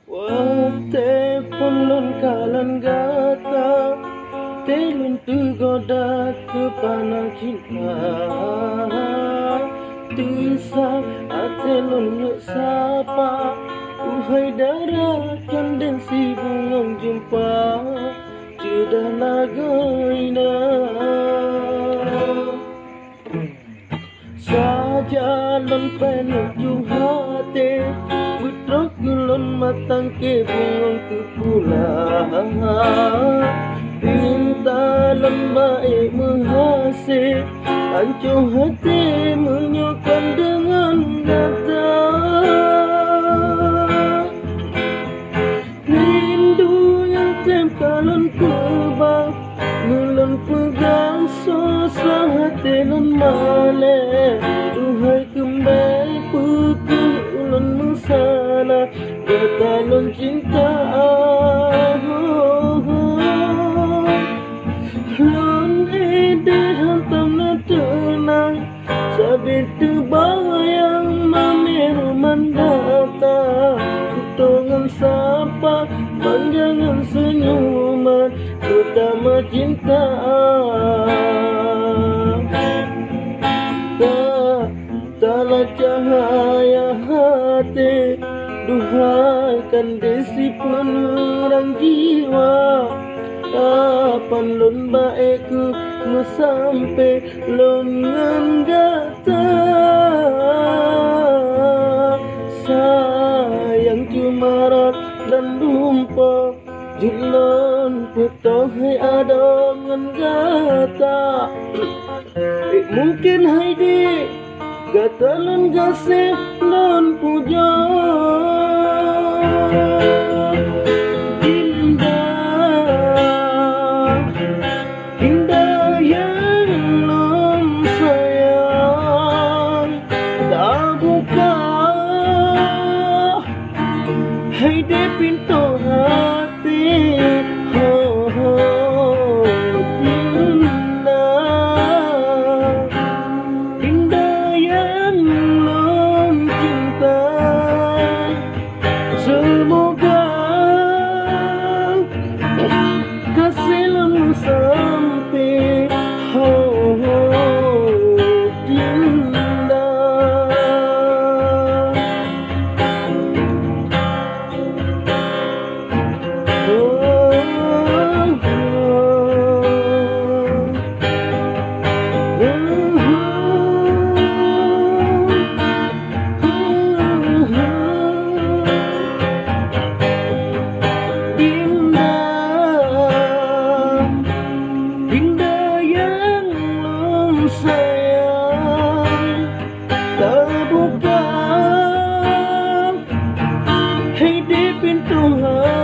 Wate pulun kalan gata telun tergoda kepana cinta Tusa atelun nuk sapa Uhai darah canden si bungong jumpa Judah lagoina Sajalan penuju hati Butrok gulun matang ke bungong ke pulang Pintalan baik menghasih Hancur hati menyokong dengan kata Rindu yang tempkalan kubah Ngulun pegang susah hati nan malek Tuhai kembali putih ulun mesana Bertalun cinta Lun ide hantam na tenang Sabit terbayang mamiru mandata Kutongan sapa panjangan senyuman Utama cinta Taklah cahaya hati Duhai kan desi penerang jiwa Kapan lun baik ku sampai lun nganggata Sayang cumarat dan lumpa Julon putohai ada nganggata Mungkin haidi gata lun gasih lun puja Indah yang lun sayang Tak buka haidi pintu hati Semoga kasih lemu sampai dinda Dinda yang lum sayang terbuka Hei di pintu hati